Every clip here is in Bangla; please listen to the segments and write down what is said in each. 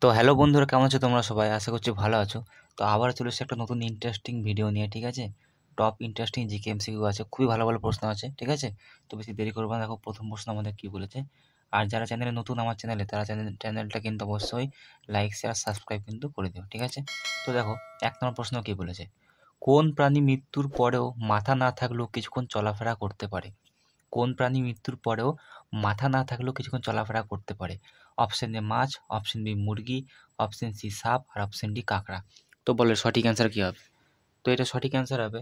তো হ্যালো বন্ধুরা, কেমন আছো তোমরা সবাই? আশা করছি ভালো আছো। তো আবার চলে এসেছি একটা নতুন ইন্টারেস্টিং ভিডিও নিয়ে, ঠিক আছে? টপ ইন্টারেস্টিং জিকে এমসিকিউ আছে, খুবই ভালো ভালো প্রশ্ন আছে, ঠিক আছে? তো বেশি দেরি করবো না, দেখো প্রথম প্রশ্ন আমাদের কী বলেছে। আর যারা চ্যানেলে নতুন আমার চ্যানেলে, তারা চ্যানেলটা কিন্তু অবশ্যই লাইক শেয়ার সাবস্ক্রাইব কিন্তু করে দিও, ঠিক আছে? তো দেখো 1 নম্বর প্রশ্ন কী বলেছে, কোন প্রাণী মৃত্যুর পরেও মাথা না থাকলেও কিছুক্ষণ চলাফেরা করতে পারে? কোন প্রাণী মৃত্যুর পরেও মাথা না থাকলেও কিছুক্ষণ চলাফেরা করতে পারে? অপশন এ মাছ, অপশন বি মুরগি, অপশন সি সাপ, আর অপশন ডি কাঁকড়া। তো বলে সঠিক অ্যান্সার কী হবে? তো এটা সঠিক অ্যান্সার হবে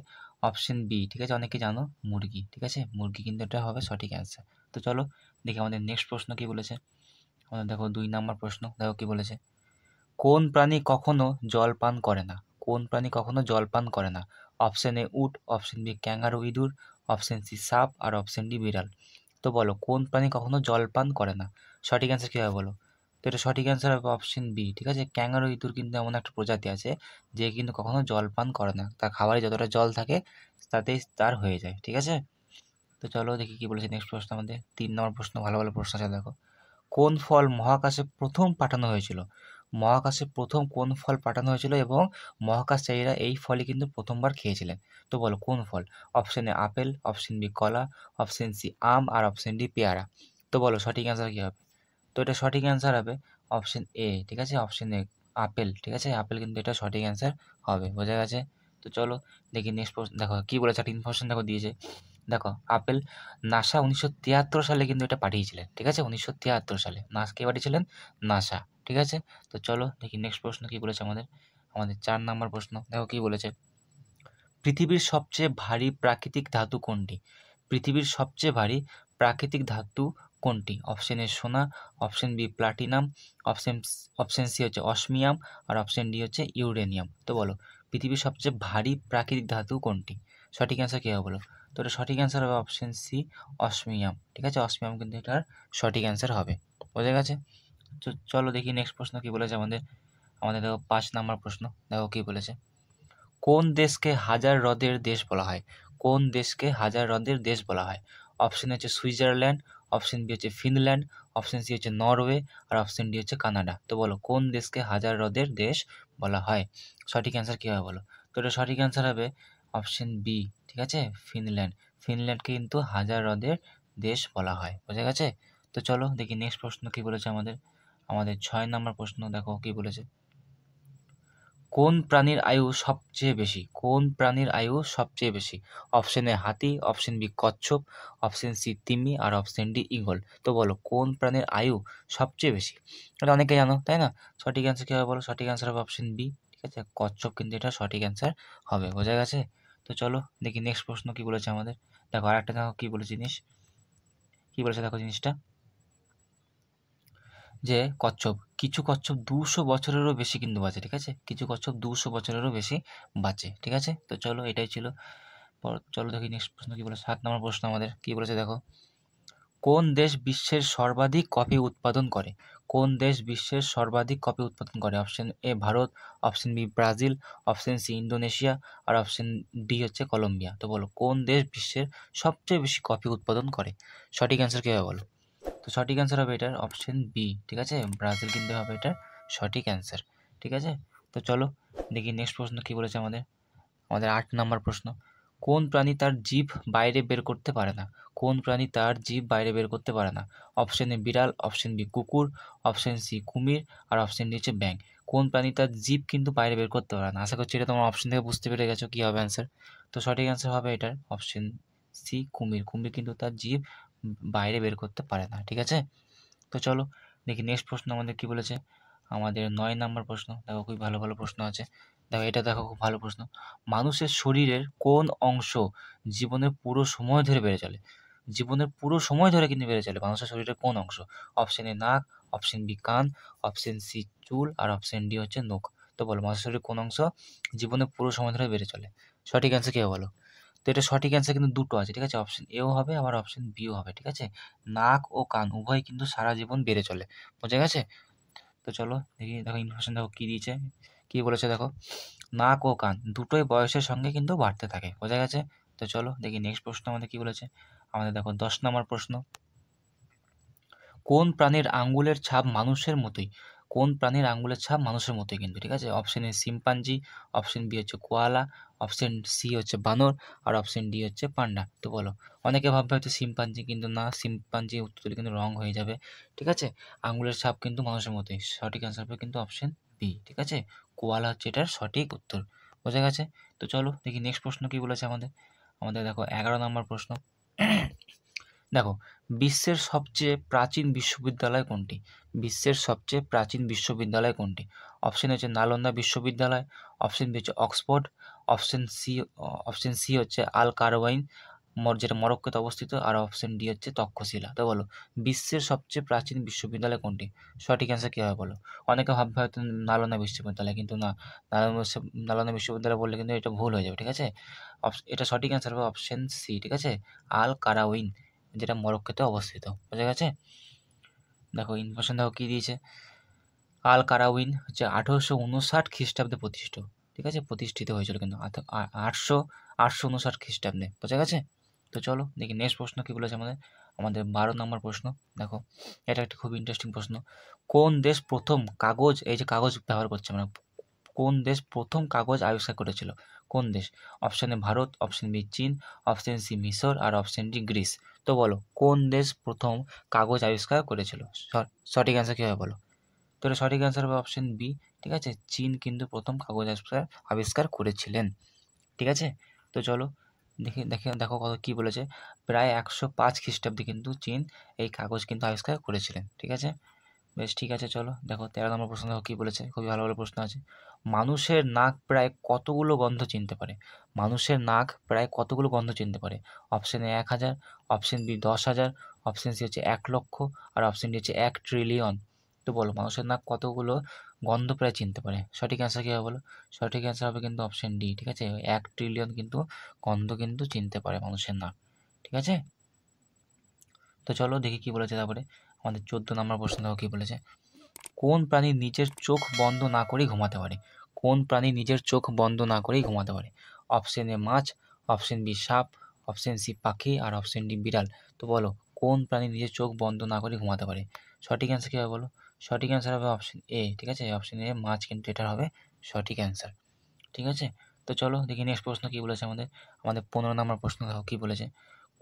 অপশন বি, ঠিক আছে? অনেকে জানো মুরগি, ঠিক আছে? মুরগি কিন্তু এটা হবে সঠিক অ্যান্সার। তো চলো দেখি আমাদের নেক্সট প্রশ্ন কী বলেছে। আমাদের দেখো 2 নম্বর প্রশ্ন, দেখো কী বলেছে, কোন প্রাণী কখনো জল পান করে না? কোন প্রাণী কখনো জল পান করে না? অপশন এ উট, অপশন বি ক্যাঙ্গারু ইঁদুর, অপশন সি সাপ, আর অপশন ডি বিড়াল। তো বলো কোন প্রাণী কখনো জল পান করে না? সঠিক অ্যান্সার কী হবে বলো? তো এটা সঠিক অ্যান্সার হবে অপশন বি, ঠিক আছে? ক্যাঙ্গারু ইঁদুর কিন্তু এমন একটা প্রজাতি আছে যে কিন্তু কখনো জল পান করে না, তার খাবারে যতটা জল থাকে তাতেই তার হয়ে যায়, ঠিক আছে? তো চলো দেখি কী বলেছে নেক্সট প্রশ্ন আমাদের 3 নম্বর প্রশ্ন, ভালো ভালো প্রশ্ন আছে দেখো। কোন ফল মহাকাশে প্রথম পাঠানো হয়েছিল? মহাকাশে প্রথম কোন ফল পাঠানো হয়েছিল এবং মহাকাশচারীরা এই ফলই কিন্তু প্রথমবার খেয়েছিলেন? তো বলো কোন ফল? Option A apple, option B কলা, অপশন সি আম, আর অপশন ডি পেয়ারা। তো বলো সঠিক অ্যান্সার কী হবে? তো এটা সঠিক অ্যান্সার হবে অপশন এ, ঠিক আছে? অপশন এ আপেল, ঠিক আছে? আপেল কিন্তু এটা সঠিক অ্যান্সার হবে, বোঝা গেছে? তো চলো দেখি নেক্সট প্রশ্ন, দেখো কী বলেছে, একটা ইনফরমেশন দেখো দিয়েছে। দেখো আপেল নাসা 1973 সালে কিন্তু এটা পাঠিয়েছিলেন, ঠিক আছে? 1973 সালে কে পাঠিয়েছিলেন? নাসা, ঠিক আছে? তো চলো দেখি নেক্সট প্রশ্ন কী বলেছে আমাদের। আমাদের 4 নম্বর প্রশ্ন, দেখো কী বলেছে, পৃথিবীর সবচেয়ে ভারী প্রাকৃতিক ধাতু কোনটি? পৃথিবীর সবচেয়ে ভারী প্রাকৃতিক ধাতু কোনটি? অপশন এ সোনা, option B platinum, option C হচ্ছে অসমিয়াম, আর অপশন ডি হচ্ছে ইউরেনিয়াম। তো বলো পৃথিবীর সবচেয়ে ভারী প্রাকৃতিক ধাতু কোনটি? সঠিক অ্যান্সার কী হবে বলো? তো এটা সঠিক অ্যান্সার হবে অপশন সি অসমিয়াম, ঠিক আছে? অসমিয়াম কিন্তু এটার সঠিক অ্যান্সার হবে, বোঝা গেছে? তো চলো দেখি নেক্সট প্রশ্ন কী বলেছে আমাদের। আমাদের দেখো 5 নম্বর প্রশ্ন, দেখো কী বলেছে, কোন দেশকে হাজার হ্রদের দেশ বলা হয়? কোন দেশকে হাজার হ্রদের দেশ বলা হয়? অপশন হচ্ছে সুইজারল্যান্ড, অপশন বি হচ্ছে ফিনল্যান্ড, অপশন সি হচ্ছে নরওয়ে, আর অপশন ডি হচ্ছে কানাডা। তো বলো কোন দেশকে হাজার হ্রদের দেশ বলা হয়? সঠিক অ্যান্সার কী হবে বলো? তো এটা সঠিক অ্যান্সার হবে অপশন বি, ঠিক আছে? ফিনল্যান্ড। ফিনল্যান্ডকে কিন্তু হাজার হ্রদের দেশ বলা হয়, বোঝা গেছে? তো চলো দেখি নেক্সট প্রশ্ন কী বলেছে আমাদের। আমাদের 6 নম্বর প্রশ্ন, দেখো কী বলেছে, কোন প্রাণীর আয়ু সবচেয়ে বেশি? কোন প্রাণীর আয়ু সবচেয়ে বেশি? অপশন এ হাতি, অপশন বি কচ্ছপ, অপশন সি তিমি, আর অপশন ডি ঈগল। তো বলো কোন প্রাণীর আয়ু সবচেয়ে বেশি? এটা অনেকে জানো, তাই না? সঠিক অ্যান্সার কী হবে বলো? সঠিক অ্যান্সার হবে অপশন বি, ঠিক আছে? কচ্ছপ কিন্তু এটা সঠিক অ্যান্সার হবে, বোঝা গেছে? তো চলো দেখি নেক্সট প্রশ্ন কী বলেছে আমাদের। দেখো আরেকটা দেখো কী বলে জিনিস, কী বলেছে দেখো জিনিসটা, যে কচ্ছপ, কিছু কচ্ছপ 200 বছরেরও বেশি কিন্তু বাঁচে, ঠিক আছে? কিছু কচ্ছপ 200 বছরেরও বেশি বাঁচে, ঠিক আছে? তো চলো এটাই ছিল। চলো দেখি নেক্সট প্রশ্ন কী বলে। 7 নম্বর প্রশ্ন আমাদের কী বলেছে দেখো, কোন দেশ বিশ্বের সর্বাধিক কফি উৎপাদন করে? কোন দেশ বিশ্বের সর্বাধিক কফি উৎপাদন করে? Option A Bharat, option B Brazil, option C Indonesia, আর অপশন ডি হচ্ছে কলম্বিয়া। তো বলো কোন দেশ বিশ্বের সবচেয়ে বেশি কফি উৎপাদন করে? সঠিক অ্যান্সার কী হবে বলো? তো সঠিক অ্যান্সার হবে এটার অপশন বি, ঠিক আছে? ব্রাজিল কিন্তু হবে এটার সঠিক অ্যান্সার, ঠিক আছে? তো চলো দেখি নেক্সট প্রশ্ন কী বলেছে আমাদের। আমাদের 8 নম্বর প্রশ্ন, কোন প্রাণী তার জিভ বাইরে বের করতে পারে না? কোন প্রাণী তার জিভ বাইরে বের করতে পারে না? অপশন এ বিড়াল, অপশন বি কুকুর, অপশন সি কুমির, আর অপশন ডি হচ্ছে ব্যাঙ। কোন প্রাণী তার জিভ কিন্তু বাইরে বের করতে পারে না? আশা করছি এটা তোমার অপশন থেকে বুঝতে পেরে গেছো কী হবে অ্যান্সার। তো সঠিক অ্যান্সার হবে এটার অপশন সি কুমির। কুমির কিন্তু তার জিভ বাইরে বের করতে পারে না, ঠিক আছে? তো চলো দেখি নেক্সট প্রশ্ন আমাদের কী বলেছে। আমাদের 9 নম্বর প্রশ্ন, দেখো খুবই ভালো ভালো প্রশ্ন আছে। দেখো এটা দেখো খুব ভালো প্রশ্ন, মানুষের শরীরের কোন অংশ জীবনের পুরো সময় ধরে বেড়ে চলে? জীবনের পুরো সময় ধরে কিন্তু বেড়ে চলে মানুষের শরীরের কোন অংশ? অপশন এ নাক, অপশন বি কান, অপশন সি চুল, আর অপশন ডি হচ্ছে নখ। তো বলো মানুষের শরীরের কোন অংশ জীবনের পুরো সময় ধরে বেড়ে চলে? সঠিক অ্যান্সার কী হবে বলো? তো এটা সঠিক অ্যান্সার কিন্তু দুটো আছে, ঠিক আছে? অপশন এও হবে আবার অপশন বিও হবে, ঠিক আছে? নাক ও কান উভয় কিন্তু সারা জীবন বেড়ে চলে, বোঝা গেছে? তো চলো দেখি, দেখো ইনফরমেশন দেখো কী দিয়েছে, কী বলেছে দেখো, নাক ও কান দুটোই বয়সের সঙ্গে কিন্তু বাড়তে থাকে, বোঝা গেছে? তো চলো দেখি নেক্সট প্রশ্ন আমাদের কী বলেছে। আমাদের দেখো 10 নম্বর প্রশ্ন, কোন প্রাণীর আঙ্গুলের ছাপ মানুষের মতোই? কোন প্রাণীর আঙ্গুলের ছাপ মানুষের মতোই কিন্তু, ঠিক আছে? Option A chimpanzee, option B হচ্ছে কোয়ালা, অপশন সি হচ্ছে বানর, আর অপশন ডি হচ্ছে পান্ডা। তো বলো, অনেকে ভাববে হয়তো শিম্পাঞ্জি, কিন্তু না, শিম্পাঞ্জি উত্তর দিলে কিন্তু রং হয়ে যাবে, ঠিক আছে? আঙ্গুলের ছাপ কিন্তু মানুষের মতোই, সঠিক অ্যান্সার হবে কিন্তু অপশন বি, ঠিক আছে? কোয়ালা হচ্ছে এটার সঠিক উত্তর। বোঝা গেছে? তো চলো দেখি নেক্সট প্রশ্ন কি বলেছে আমাদের। আমাদের দেখো 11 নম্বর প্রশ্ন। দেখো, বিশ্বের সবচেয়ে প্রাচীন বিশ্ববিদ্যালয় কোনটি? বিশ্বের সবচেয়ে প্রাচীন বিশ্ববিদ্যালয় কোনটি? অপশন হচ্ছে নালন্দা বিশ্ববিদ্যালয়, অপশন বি হচ্ছে অক্সফোর্ড, অপশন সি হচ্ছে আল কারওয়াইন, যেটা মরক্কোতে অবস্থিত, আর অপশন ডি হচ্ছে তক্ষশিলা। তো বলো, বিশ্বের সবচেয়ে প্রাচীন বিশ্ববিদ্যালয় কোনটি? সঠিক অ্যান্সার কী হবে বলো? অনেকে ভাববে হয়তো নালন্দা বিশ্ববিদ্যালয়, কিন্তু না, নালন্দা বিশ্ববিদ্যালয় বললে কিন্তু এটা ভুল হয়ে যাবে, ঠিক আছে? এটা সঠিক অ্যান্সার হবে অপশন সি, ঠিক আছে? আল কারাউইন, যেটা মরক্কোতে অবস্থিত। বোঝা গেছে? দেখো ইনফরমেশন দেখো কী দিয়েছে। আল কারাউইন হচ্ছে 1859 খ্রিস্টাব্দে প্রতিষ্ঠিত, ঠিক আছে? প্রতিষ্ঠিত হয়েছিল কিন্তু 859 খ্রিস্টাব্দে। বোঝা গেছে? তো চলো দেখি নেক্সট প্রশ্ন কী বলেছে আমাদের। আমাদের 12 নম্বর প্রশ্ন। দেখো, এটা একটা খুব ইন্টারেস্টিং প্রশ্ন। কোন দেশ প্রথম কাগজ, এই যে কাগজ ব্যবহার করছে আমরা, কোন দেশ প্রথম কাগজ আবিষ্কার করেছিল? কোন দেশ? Option A Bharat, option B চীন, অপশন সি মিশর, আর অপশন ডি গ্রিস। তো বলো, কোন দেশ প্রথম কাগজ আবিষ্কার করেছিল? সঠিক অ্যান্সার কী হবে বলো? তো এটা সঠিক অ্যান্সার হবে অপশন বি, ঠিক আছে? চীন কিন্তু প্রথম কাগজ আবিষ্কার করেছিলেন, ঠিক আছে? তো চলো দেখি দেখো কত কী বলেছে। প্রায় 105 খ্রিস্টাব্দে কিন্তু চীন এই কাগজ কিন্তু আবিষ্কার করেছিলেন, ঠিক আছে? বেশ, ঠিক আছে, চলো দেখো 13 নম্বর প্রশ্ন দেখো কী বলেছে। খুবই ভালো ভালো প্রশ্ন আছে। মানুষের নাক প্রায় কতগুলো গন্ধ চিনতে পারে? মানুষের নাক প্রায় কতগুলো গন্ধ চিনতে পারে? Option A 1000, option B 10,000, option C হচ্ছে 1,00,000, আর অপশন ডি হচ্ছে 1 ট্রিলিয়ন। তো বলো, মানুষের নাক কতগুলো গন্ধ প্রায় চিনতে পারে? সঠিক অ্যান্সার কী হবে বলো? সঠিক অ্যান্সার হবে কিন্তু অপশন ডি, ঠিক আছে? 1 ট্রিলিয়ন কিন্তু গন্ধ কিন্তু চিনতে পারে মানুষের নাক, ঠিক আছে? তো চলো দেখি কী বলেছে তারপরে। আমাদের 14 নম্বর প্রশ্ন দেখো কী বলেছে। কোন প্রাণী নিজের চোখ বন্ধ না করেই ঘুমাতে পারে? কোন প্রাণী নিজের চোখ বন্ধ না করেই ঘুমাতে পারে? অপশন এ মাছ, অপশন বি সাপ, অপশন সি পাখি, আর অপশন ডি বিড়াল। তো বলো, কোন প্রাণী নিজের চোখ বন্ধ না করে ঘুমাতে পারে? সঠিক অ্যান্সার কী হবে বলো? সঠিক অ্যান্সার হবে অপশন এ, ঠিক আছে? অপশন এ মাছ কিন্তু এটা হবে সঠিক অ্যান্সার, ঠিক আছে? তো চলো দেখি নেক্সট প্রশ্ন কী বলেছে আমাদের। আমাদের 15 নম্বর প্রশ্ন দেখো কী বলেছে।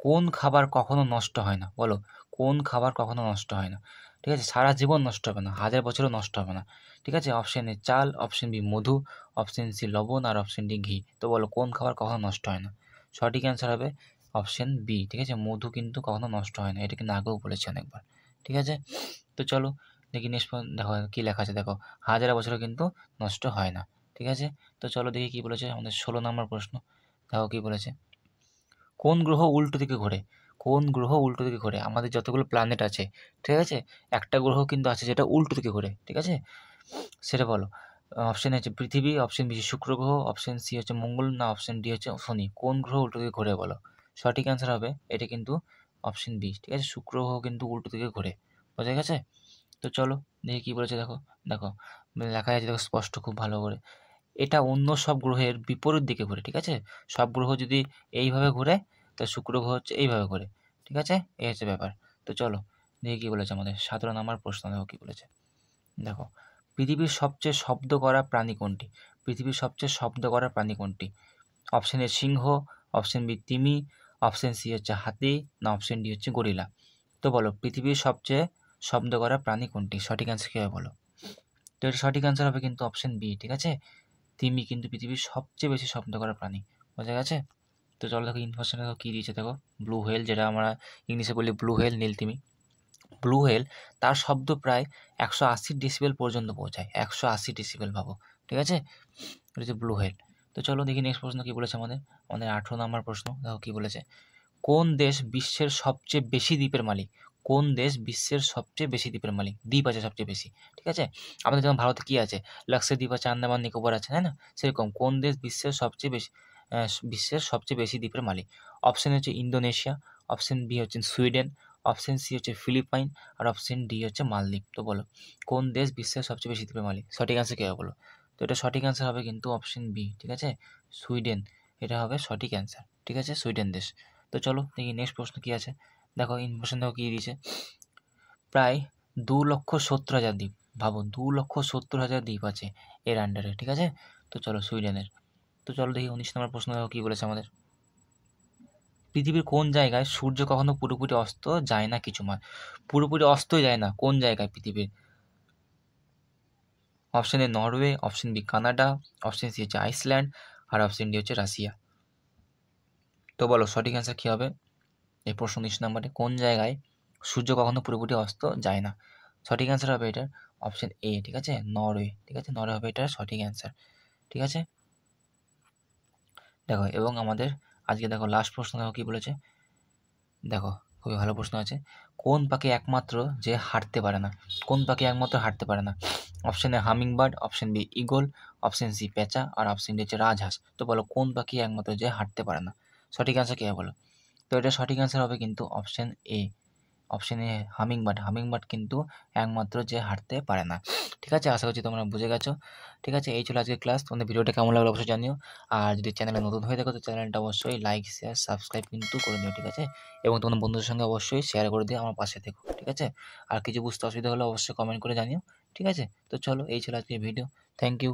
কোন খাবার কখনো নষ্ট হয় না? বলো, কোন খাবার কখনো নষ্ট হয় না? ঠিক আছে? সারা জীবন নষ্ট হবে না, 1000 বছরও নষ্ট হবে না, ঠিক আছে? অপশন এ চাল, অপশন বি মধু, অপশন সি লবণ, আর অপশন ডি ঘি। তো বলো, কোন খাবার কখনো নষ্ট হয় না? সঠিক অ্যান্সার হবে অপশন বি, ঠিক আছে? মধু কিন্তু কখনো নষ্ট হয় না, এটা কিন্তু আগেও বলেছি অনেকবার, ঠিক আছে? তো চলো দেখি নেক্সট দেখো কী লেখা আছে। দেখো, 1000 বছরও কিন্তু নষ্ট হয় না, ঠিক আছে? তো চলো দেখি কী বলেছে আমাদের 16 নম্বর প্রশ্ন। দেখো কী বলেছে। কোন গ্রহ উল্টো দিকে ঘোরে? কোন গ্রহ উল্টো দিকে ঘোরে? আমাদের যতগুলো প্ল্যানেট আছে, ঠিক আছে? একটা গ্রহ কিন্তু আছে যেটা উল্টো দিকে ঘোরে, ঠিক আছে? সেটা বলো। অপশন এ হচ্ছে পৃথিবী, অপশন বি শুক্র গ্রহ, অপশন সি হচ্ছে মঙ্গল, না অপশন ডি হচ্ছে শনি। কোন গ্রহ উল্টো দিকে ঘোরে বলো? সঠিক অ্যান্সার হবে এটা কিন্তু অপশন বি, ঠিক আছে? শুক্র গ্রহ কিন্তু উল্টো দিকে ঘোরে। বোঝা গেছে? তো চলো দেখি কী বলেছে। দেখো দেখো লেখা আছে, দেখো স্পষ্ট খুব ভালো করে। এটা অন্য সব গ্রহের বিপরীত দিকে ঘোরে, ঠিক আছে? সব গ্রহ যদি এইভাবে ঘোরে, তা শুক্র গ্রহ হচ্ছে এইভাবে ঘোরে, ঠিক আছে? এই হচ্ছে ব্যাপার। তো চলো দেখি কী বলেছে আমাদের 17 নম্বর প্রশ্ন দেখো কী বলেছে। দেখো, পৃথিবীর সবচেয়ে শব্দ করা প্রাণী কোনটি? পৃথিবীর সবচেয়ে শব্দ করা প্রাণী কোনটি? অপশন এ সিংহ, অপশন বি তিমি, অপশন সি হচ্ছে হাতি, না অপশন ডি হচ্ছে গরিলা। তো বলো, পৃথিবীর সবচেয়ে শব্দ করা প্রাণী কোনটি? সঠিক অ্যান্সার কী হবে বলো? তো এর সঠিক অ্যান্সার হবে কিন্তু অপশন বি, ঠিক আছে? তিমি কিন্তু পৃথিবীর সবচেয়ে বেশি শব্দ করা প্রাণী। বোঝা গেছে? তো চলো দেখো ইনফরমেশন দেখো কী দিয়েছে। দেখো, ব্লু হোয়েল, যেটা আমরা ইংলিশে বলি ব্লু হোয়েল, নীলতিমি। ব্লু হোয়েল তার শব্দ প্রায় 180 ডেসিবেল পর্যন্ত পৌঁছায়। 180 ডেসিবেল, ভাবো, ঠিক আছে? এটা হচ্ছে ব্লু হোয়েল। তো চলো দেখি নেক্সট প্রশ্ন কী বলেছে আমাদের। আমাদের 18 নম্বর প্রশ্ন দেখো কী বলেছে। কোন দেশ বিশ্বের সবচেয়ে বেশি দ্বীপের মালিক? কোন দেশ বিশ্বের সবচেয়ে বেশি দ্বীপের মালিক? দ্বীপ আছে সবচেয়ে বেশি, ঠিক আছে? আমাদের যেমন ভারতে কী আছে, লাক্ষাদ্বীপ আছে, আন্দামান নিকোবর আছে, তাই না? সেরকম কোন দেশ বিশ্বের সবচেয়ে বেশি দ্বীপের মালিক? অপশন হচ্ছে ইন্দোনেশিয়া, অপশন বি হচ্ছে সুইডেন, অপশন সি হচ্ছে ফিলিপাইন, আর অপশন ডি হচ্ছে মালদ্বীপ। তো বলো, কোন দেশ বিশ্বের সবচেয়ে বেশি দ্বীপের মালিক? সঠিক অ্যান্সার কী হবে বলো? তো এটা সঠিক অ্যান্সার হবে কিন্তু অপশন বি, ঠিক আছে? সুইডেন, এটা হবে সঠিক অ্যান্সার, ঠিক আছে? সুইডেন দেশ। তো চলো দেখি নেক্সট প্রশ্ন কী আছে। দেখো ইনফরমেশন দেখো কী দিয়েছে। প্রায় 2,70,000 দ্বীপ, ভাবো 2,70,000 দ্বীপ আছে এর আন্ডারে, ঠিক আছে? তো চলো সুইডেনের। তো চলো দেখি 19 নম্বর প্রশ্ন দেখো কী বলেছে আমাদের। পৃথিবীর কোন জায়গায় সূর্য কখনো পুরোপুরি অস্ত যায় না কিছু মাস? পুরোপুরি অস্তই যায় না কোন জায়গায় পৃথিবীর? Option A Norway, option B Canada, option C হচ্ছে আইসল্যান্ড, আর অপশন ডি হচ্ছে রাশিয়া। তো বলো সঠিক অ্যান্সার কী হবে এই প্রশ্ন 19 নম্বরে, কোন জায়গায় সূর্য কখনো পুরোপুরি অস্ত যায় না? সঠিক অ্যান্সার হবে এটার অপশন এ, ঠিক আছে, নরওয়ে। ঠিক আছে, নরওয়ে হবে এটার সঠিক অ্যান্সার। ঠিক আছে, দেখো এবং আমাদের আজকে দেখো লাস্ট প্রশ্ন দেখো কী বলেছে। দেখো খুবই ভালো প্রশ্ন আছে। কোন পাখি একমাত্র যে হাঁটতে পারে না? কোন পাখি একমাত্র হাঁটতে পারে না? Option A hummingbird, option B eagle, option C পেঁচা, আর অপশন ডি হচ্ছে রাজহাঁস। তো বলো কোন পাখি একমাত্র যে হাঁটতে পারে না? সঠিক অ্যান্সার কী হবে বলো? তো এটা সঠিক অ্যান্সার হবে কিন্তু option A, option A humming bird. Humming bird কিন্তু একমাত্র যে হাঁটতে পারে না। ঠিক আছে, আশা করছি তোমরা বুঝে গেছো। ঠিক আছে, এই ছিল আজকের ক্লাস। তোমাদের ভিডিওটা কেমন লাগলো অবশ্যই জানিও। আর যদি চ্যানেলে নতুন হয়ে থাকো তো চ্যানেলটা অবশ্যই লাইক শেয়ার সাবস্ক্রাইব কিন্তু করে নিও, ঠিক আছে? এবং তোমাদের বন্ধুদের সঙ্গে অবশ্যই শেয়ার করে দিয়ে আমার পাশে থেকো, ঠিক আছে? আর কিছু বুঝতে অসুবিধা হলে অবশ্যই কমেন্ট করে জানিও, ঠিক আছে? তো চলো এই ছিল আজকের ভিডিও। Thank you.